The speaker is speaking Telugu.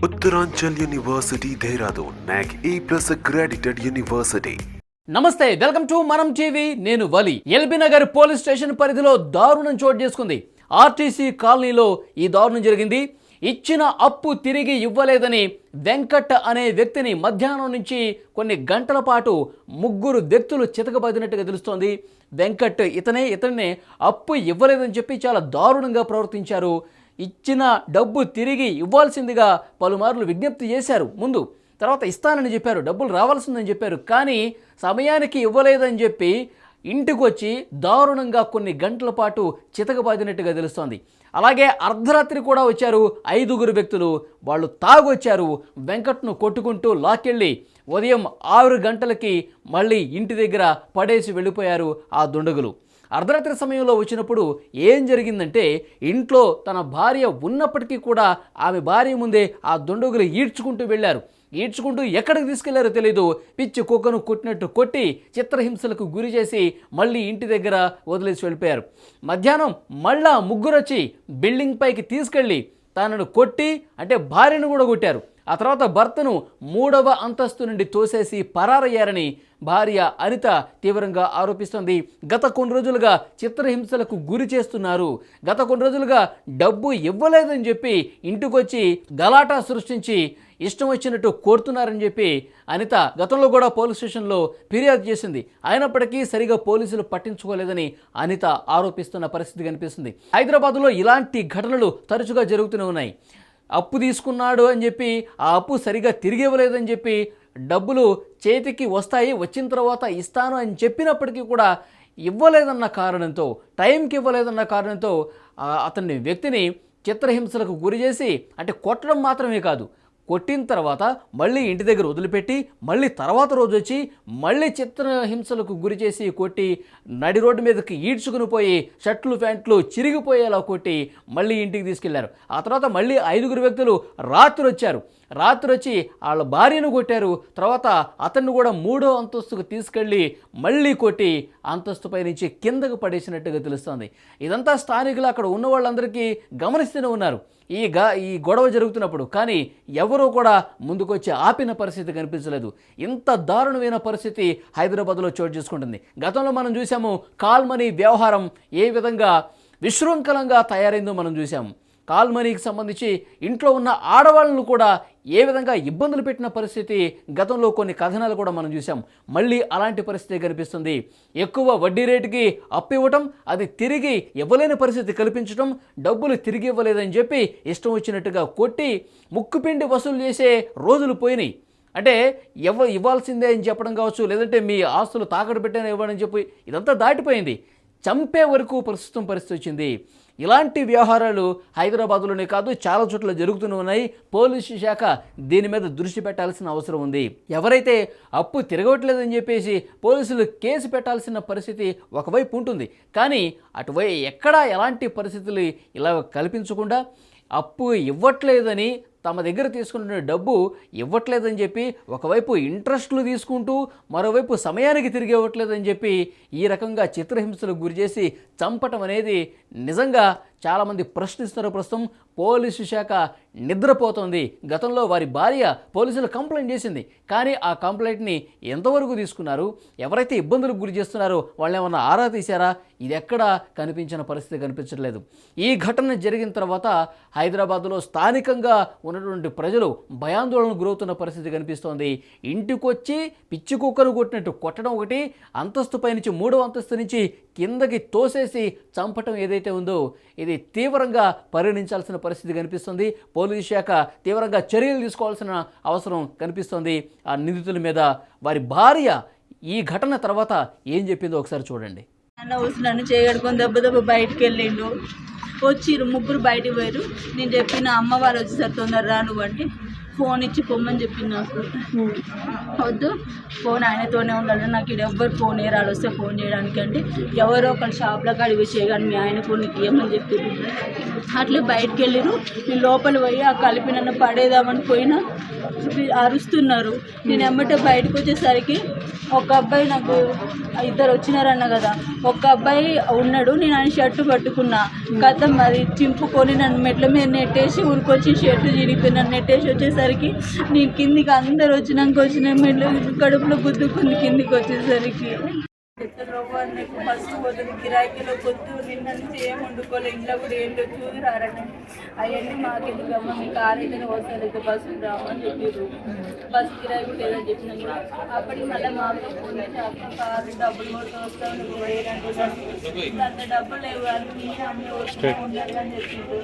Uttaranchal University, Dehradun, NAC A+ accredited university. నమస్తే, వెల్కమ్ టు మనం టీవీ. నేను వలి. ఎల్బీ నగర్ పోలీస్ స్టేషన్ పరిధిలో దారుణం చోటు చేసుకుంది. ఆర్టీసీ కాలనీలో ఈ దారుణం జరిగింది. ఇచ్చిన అప్పు తిరిగి ఇవ్వలేదని వెంకట్ అనే వ్యక్తిని మధ్యాహ్నం నుంచి కొన్ని గంటల పాటు ముగ్గురు వ్యక్తులు చితకబడినట్టుగా తెలుస్తోంది. వెంకట్ ఇతనే అప్పు ఇవ్వలేదని చెప్పి చాలా దారుణంగా ప్రవర్తించారు. ఇచ్చిన డబ్బు తిరిగి ఇవ్వాల్సిందిగా పలుమార్లు విజ్ఞప్తి చేశారు. ముందు తర్వాత ఇస్తానని చెప్పారు, డబ్బులు రావాల్సిందని చెప్పారు. కానీ సమయానికి ఇవ్వలేదని చెప్పి ఇంటికి వచ్చి దారుణంగా కొన్ని గంటల పాటు చితకబాదినట్టుగా తెలుస్తోంది. అలాగే అర్ధరాత్రి కూడా వచ్చారు 5 వ్యక్తులు. వాళ్ళు తాగొచ్చారు. వెంకట్ను కొట్టుకుంటూ లాక్కెళ్ళి ఉదయం 6 గంటలకి మళ్ళీ ఇంటి దగ్గర పడేసి వెళ్ళిపోయారు ఆ దుండగులు. అర్ధరాత్రి సమయంలో వచ్చినప్పుడు ఏం జరిగిందంటే, ఇంట్లో తన భార్య ఉన్నప్పటికీ కూడా ఆమె భార్య ముందే ఆ దుండగులు ఈడ్చుకుంటూ వెళ్ళారు. ఈడ్చుకుంటూ ఎక్కడికి తీసుకెళ్లారో తెలీదు. పిచ్చి కుక్కను కొట్టినట్టు కొట్టి చిత్రహింసలకు గురి చేసి మళ్ళీ ఇంటి దగ్గర వదిలేసి వెళ్ళిపోయారు. మధ్యాహ్నం మళ్ళా ముగ్గురు వచ్చి బిల్డింగ్ పైకి తీసుకెళ్ళి తనను కొట్టి, అంటే భార్యను కూడా కొట్టారు. ఆ తర్వాత భర్తను 3వ అంతస్తు నుండి తోసేసి పరారయ్యారని భార్య అనిత తీవ్రంగా ఆరోపిస్తోంది. గత కొన్ని రోజులుగా చిత్రహింసలకు గురి చేస్తున్నారు, గత కొన్ని రోజులుగా డబ్బు ఇవ్వలేదని చెప్పి ఇంటికొచ్చి గలాటా సృష్టించి ఇష్టం వచ్చినట్టు కోరుతున్నారని చెప్పి అనిత గతంలో కూడా పోలీస్ స్టేషన్లో ఫిర్యాదు చేసింది. అయినప్పటికీ సరిగా పోలీసులు పట్టించుకోలేదని అనిత ఆరోపిస్తున్న పరిస్థితి కనిపిస్తుంది. హైదరాబాద్లో ఇలాంటి ఘటనలు తరచుగా జరుగుతూనే ఉన్నాయి. అప్పు తీసుకున్నాడు అని చెప్పి ఆ అప్పు సరిగా తిరిగి ఇవ్వలేదని చెప్పి డబ్బులు చేతికి వస్తాయి, వచ్చిన తర్వాత ఇస్తాను అని చెప్పినప్పటికీ కూడా ఇవ్వలేదన్న కారణంతో, టైంకి ఇవ్వలేదన్న కారణంతో అతన్ని వ్యక్తిని చిత్రహింసలకు గురి చేసి, అంటే కొట్టడం మాత్రమే కాదు, కొట్టిన తర్వాత మళ్ళీ ఇంటి దగ్గర వదిలిపెట్టి మళ్ళీ తర్వాత రోజు వచ్చి మళ్ళీ చిత్రహింసలకు గురి చేసి కొట్టి నడి రోడ్డు మీదకి ఈడ్చుకుని పోయి షర్ట్లు ప్యాంట్లు చిరిగిపోయేలా కొట్టి మళ్ళీ ఇంటికి తీసుకెళ్లారు. ఆ తర్వాత మళ్ళీ 5 వ్యక్తులు రాత్రి వచ్చి వాళ్ళ భార్యను కొట్టారు. తర్వాత అతన్ని కూడా 3వ అంతస్తుకు తీసుకెళ్ళి మళ్ళీ కొట్టి అంతస్తుపై నుంచి కిందకు పడేసినట్టుగా తెలుస్తోంది. ఇదంతా స్థానికులు అక్కడ ఉన్న వాళ్ళందరికీ గమనిస్తూనే ఉన్నారు ఈ గొడవ జరుగుతున్నప్పుడు. కానీ ఎవరూ కూడా ముందుకొచ్చి ఆపిన పరిస్థితి కనిపించలేదు. ఇంత దారుణమైన పరిస్థితి హైదరాబాద్లో చోటు చేసుకుంటుంది. గతంలో మనం చూసాము కాల్ మనీ వ్యవహారం ఏ విధంగా విశృంఖలంగా తయారైందో మనం చూసాము. కాల్ మనీకి సంబంధించి ఇంట్లో ఉన్న ఆడవాళ్ళను కూడా ఏ విధంగా ఇబ్బందులు పెట్టిన పరిస్థితి గతంలో కొన్ని కథనాలు కూడా మనం చూసాం. మళ్ళీ అలాంటి పరిస్థితి కనిపిస్తుంది. ఎక్కువ వడ్డీ రేటుకి అప్పు ఇవ్వటం, అది తిరిగి ఇవ్వలేని పరిస్థితి కల్పించడం, డబ్బులు తిరిగి ఇవ్వలేదని చెప్పి ఇష్టం వచ్చినట్టుగా కొట్టి ముక్కుపిండి వసూలు చేసే రోజులు పోయినాయి. అంటే ఇవ్వాల్సిందే అని చెప్పడం కావచ్చు, లేదంటే మీ ఆస్తులు తాకట్టు పెట్టాను ఇవ్వడం చెప్పి ఇదంతా దాటిపోయింది. చంపే వరకు పరిస్థితి వచ్చింది. ఇలాంటి వ్యవహారాలు హైదరాబాద్లోనే కాదు చాలా చోట్ల జరుగుతూనే ఉన్నాయి. పోలీసు శాఖ దీని మీద దృష్టి పెట్టాల్సిన అవసరం ఉంది. ఎవరైతే అప్పు తిరగట్లేదని చెప్పేసి పోలీసులు కేసు పెట్టాల్సిన పరిస్థితి ఒకవైపు ఉంటుంది. కానీ అటువైపు ఎక్కడా ఎలాంటి పరిస్థితులు ఇలా కల్పించకుండా అప్పు ఇవ్వట్లేదని, తమ దగ్గర తీసుకుంటున్న డబ్బు ఇవ్వట్లేదని చెప్పి ఒకవైపు ఇంట్రెస్ట్లు తీసుకుంటూ మరోవైపు సమయానికి తిరిగి ఇవ్వట్లేదని చెప్పి ఈ రకంగా చిత్రహింసలకు గురి చేసి చంపటం అనేది నిజంగా చాలామంది ప్రశ్నిస్తున్నారు. ప్రస్తుతం పోలీసు శాఖ నిద్రపోతోంది. గతంలో వారి భార్య పోలీసులు కంప్లైంట్ చేసింది. కానీ ఆ కంప్లైంట్ని ఎంతవరకు తీసుకున్నారు, ఎవరైతే ఇబ్బందులకు గురి చేస్తున్నారో వాళ్ళు ఏమన్నా ఆరా తీశారా, ఇది ఎక్కడా కనిపించిన పరిస్థితి కనిపించట్లేదు. ఈ ఘటన జరిగిన తర్వాత హైదరాబాద్లో స్థానికంగా ఉన్నటువంటి ప్రజలు భయాందోళనకు గురవుతున్న పరిస్థితి కనిపిస్తోంది. ఇంటికొచ్చి పిచ్చి కుక్కను కొట్టినట్టు కొట్టడం ఒకటి, అంతస్తుపై నుంచి 3వ అంతస్తు నుంచి కిందకి తోసేసి చంపటం ఏదైతే ఉందో ఇది తీవ్రంగా పరిగణించాల్సిన పరిస్థితి కనిపిస్తుంది. పోలీసు శాఖ తీవ్రంగా చర్యలు తీసుకోవాల్సిన అవసరం కనిపిస్తుంది ఆ నిందితుల మీద. వారి భార్య ఈ ఘటన తర్వాత ఏం చెప్పిందో ఒకసారి చూడండి. నన్ను చేయగడుకొని దెబ్బ బయటికి వెళ్ళిండు. వచ్చిర్రు 3 బయటికి పోయారు. నేను చెప్పిన అమ్మ వాళ్ళు వచ్చేసరి తొందర రాను అంటే ఫోన్ ఇచ్చి పొమ్మని చెప్పింది. నాకు వద్దు, ఫోన్ ఆయనతోనే ఉండాలి, నాకు ఇక్కడ ఎవ్వరు ఫోన్ రాడు, వస్తే ఫోన్ చేయడానికి అంటే ఎవరో ఒకళ్ళు షాప్లో కాడికి చేయగాని మీ ఆయన ఫోన్ నీకు ఇవ్వమని చెప్పింది. అట్లే బయటకు వెళ్ళిరు. నేను లోపల పోయి ఆ కలిపి నన్ను పడేదామని పోయినా అరుస్తున్నారు. నేను ఎమ్మటే బయటకు వచ్చేసరికి ఒక అబ్బాయి నాకు ఇద్దరు వచ్చినారన్న కదా, ఒక అబ్బాయి ఉన్నాడు, నేను ఆయన షర్టు పట్టుకున్నా, కథం అది చింపుకొని నన్ను మెట్ల మీద నెట్టేసి ఊరికొచ్చి షర్టు చిరిగిపోయి నన్ను నెట్టేసి వచ్చేసరికి నేను కిందికి అందరు వచ్చిన మెట్లు కడుపులో గుద్దుకుంది కిందికి వచ్చేసరికి. ఫస్ట్ పోతుంది గిరాకీలో పొద్దు నిన్న నుంచి ఏం వండుకోలే, ఇంట్లో కూడా ఏంటో చూసి రారండి. అవన్నీ మాకెందుకమ్మా, మీ కారు అయితేనే వస్తారు, బస్సు రామని చెప్పారు. బస్సు కిరాయి కూడా లేదని చెప్పినాం కూడా. అప్పటికి మళ్ళీ మాకు ఫోన్ చేసి అక్క కారు డబ్బులు కూడా వస్తాను, నువ్వు వేయడానికి అంత డబ్బులు లేవు అని మీ అమ్మ ఉన్నారు అని చెప్పిండ్రు.